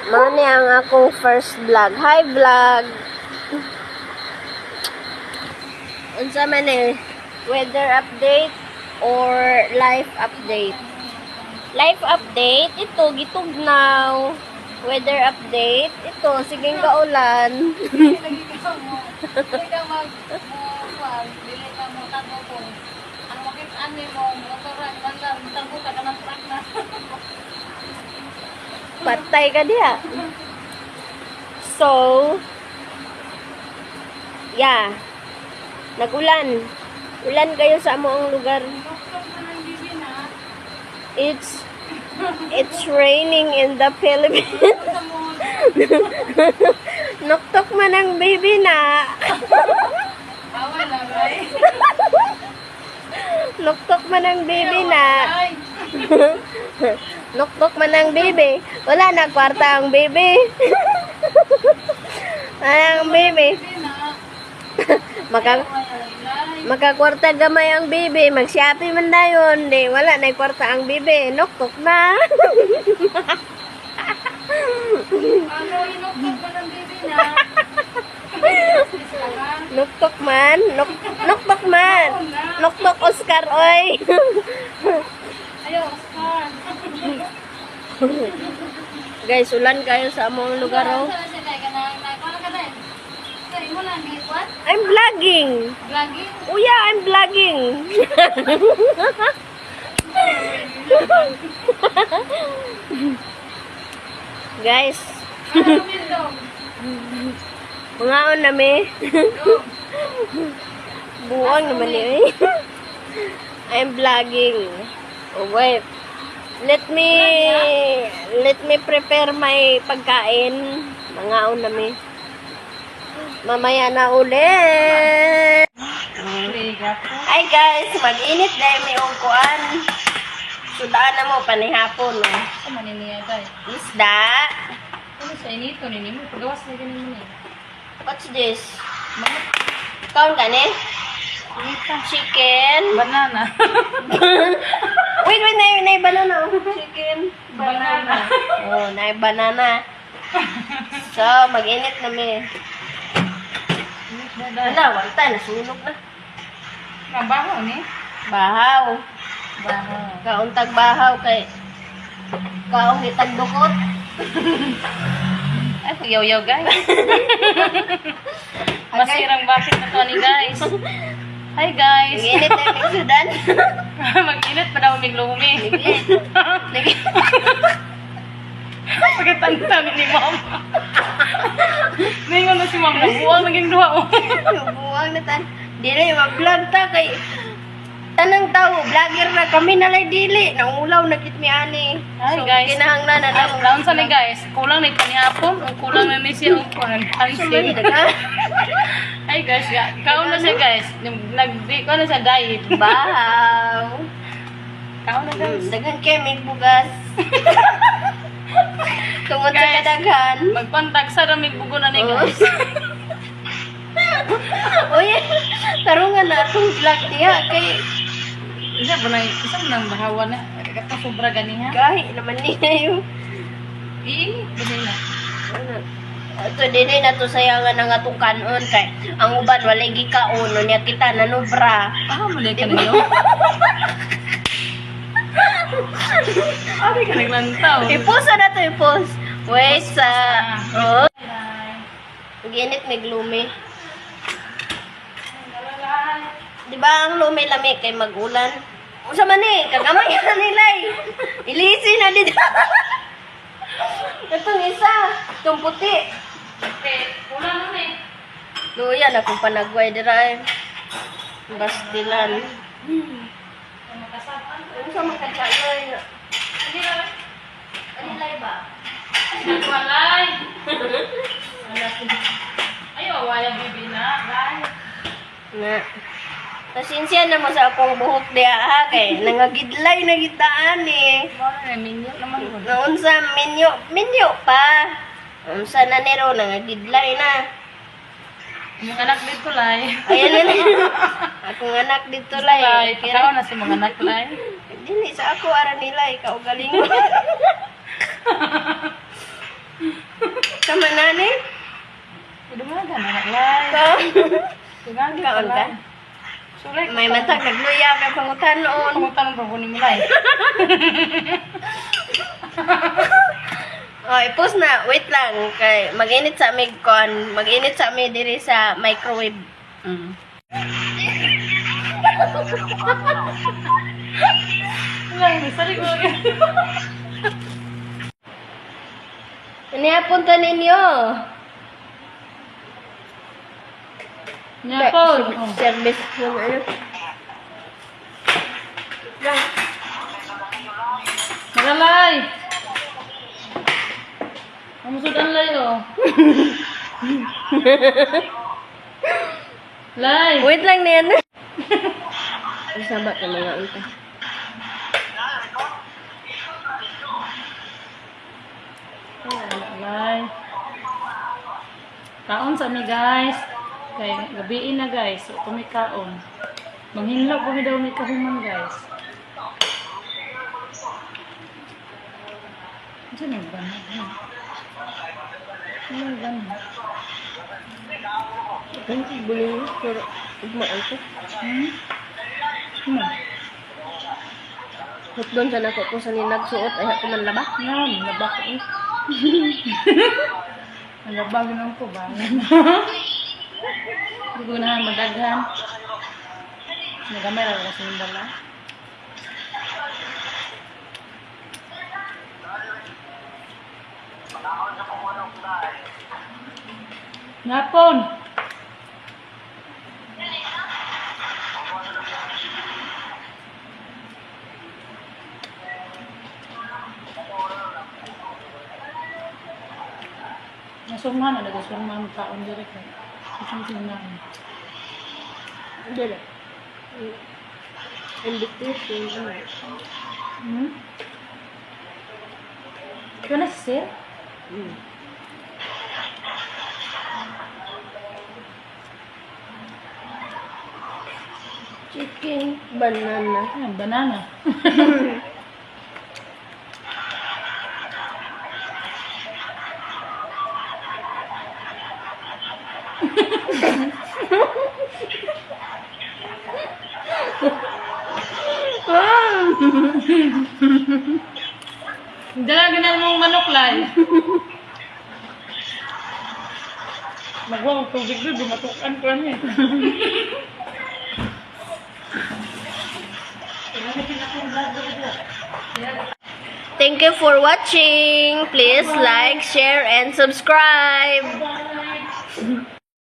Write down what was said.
Mao ni ang akong first vlog. Hi vlog. Unsa man eh, weather update or life update? Life update, ito gitugnaw. Weather update, ito siging kaulan. Patay ka diya. So, yeah. Nagulan. Ulan kayo sa amoang lugar. It's raining in the Philippines. Noktok man ang baby na. Noktok man ang baby na. Noktok man ang baby. Wala na kwarta ang baby. Ang baby. Makakwarta gamay ang bibi, mag-shopping man dayon, di wala na kwarta ang bibi, noktok na. Noktok man, noktok man. Noktok Oscar oy. Ayo, Oscar. Guys, ulan kayo sa among lugar oh. I'm vlogging. Vlogging? Oh yeah, I'm vlogging. Guys. Mangaon na me. Buang naman eh. I'm vlogging. Oh wait. Let me prepare my pagkain. Mangaon na me. Mamaya na ulit. Hi guys, mag-init dahil may ungkuan. Sudaan na mo, panihapon. No? Sa maniniya, guys. Isda. Ano sa inito, nini mo? Pagawas na ganun mo eh. What's this? Kaon ka ni? Chicken. Banana. Wait, na banana. Chicken. Banana. Oh, na banana. So, mag-init na me. Wala, wala. Nasunog na. Mabaho ni? Bahaw. Baho. Kauntag bahaw kay kaong hitag dukot. Ay, pagyaw-yaw guys. Masirang bakit na to ni guys. Hi guys. Mag-init na yung sudan. Mag-init pa daw mig lumi. Pagkatanta ni mama. Ngayon na si mama. Buwang naging duha. Buwang na tan. Di na yung mag-vlog ta kay tanang tao, vlogger na kami nalay dili. Nangulaw na kitmi ani. Hi So, guys. kinahanglan na lang. Laon sa ni guys. Kulang na panihapon. Kulang na ni siya. Sumali daga. Hi guys. Kaon na siya guys. Nagdi ko na siya diet. Bahaw. Kaon na guys. Dagan kay may bugas. Tungod sa Guys. kadaghan. Magpantag sa ramig bugo na ni guys. Uy, tarungan na itong vlog niya kay Isa mo nang bahawa na. Kata sobra ganiha. kahit naman niya yung Iinit ba nila? ito din na to sayangan ng atong kanon kay ang uban walay gikaon niya kita nanubra. Muli ka na yun. Abi ka naglantaw. Ipos na to ipos. Wait sa oh. Ginit may gloomy. Di ba ang lumi lami kay magulan? Unsa man ni kagamay na nila eh. Ilisi na dito. Itong isa, itong puti. Okay, kulang nun eh. Luya na kung panagway dira eh. Bastilan. Unsa man kadalay? Anilay ba? Nagwalay. Ayaw, wala bibi na. Right? Na. Nasinsya na mo sa akong buhok diya ha kay nangagidlay na gitaan eh. Wala na, minyo naman ko. Naunsa minyo pa. Unsa na nero nangagidlay na. Yung anak dito lay. Ayan na. Akong anak dito lay. Lay, ikaw na si mga anak lay. Dili sa ako ara nila ikaw galing. Unsaon ka? Sulay May matag nagluya ka pangutan noon. Pangutan mo ko ni Mulay. Oh, i-post na. Wait lang. Kay mag-init sa amig kon. Mag-init sa amig diri sa microwave. Lang, sari ko. Ano punta ninyo? Nyapon. Service mo ano? Magalay. Kamusod ang lay, oh. Lay. Wait lang niyan. Sabat na mga unta. Lay. Kaon sa mi, guys. Kay gabiin na, guys. So, kumikaon. Manghinlog kami daw may kahuman, guys. Diyan ang banag. Ano ang banag? Ang buling pero ugmaan ko. Hutdon sa nako ko sa ninagsuot ay ako man laba. Yan, labak ko. Ang labag ng ko ba? Hindi ko na madaghan. Nagamay lang kasi yung dala. Napon! Nasurman na, nagasurman taon direct. Isang sinang. Dala. Invitation. Ikaw na si Sir? Chicken banana. Ayan, banana. Dalagan mong manok lang. Magwang tubig doon, dumatukan ko niya. Thank you for watching. Please like, share, and subscribe.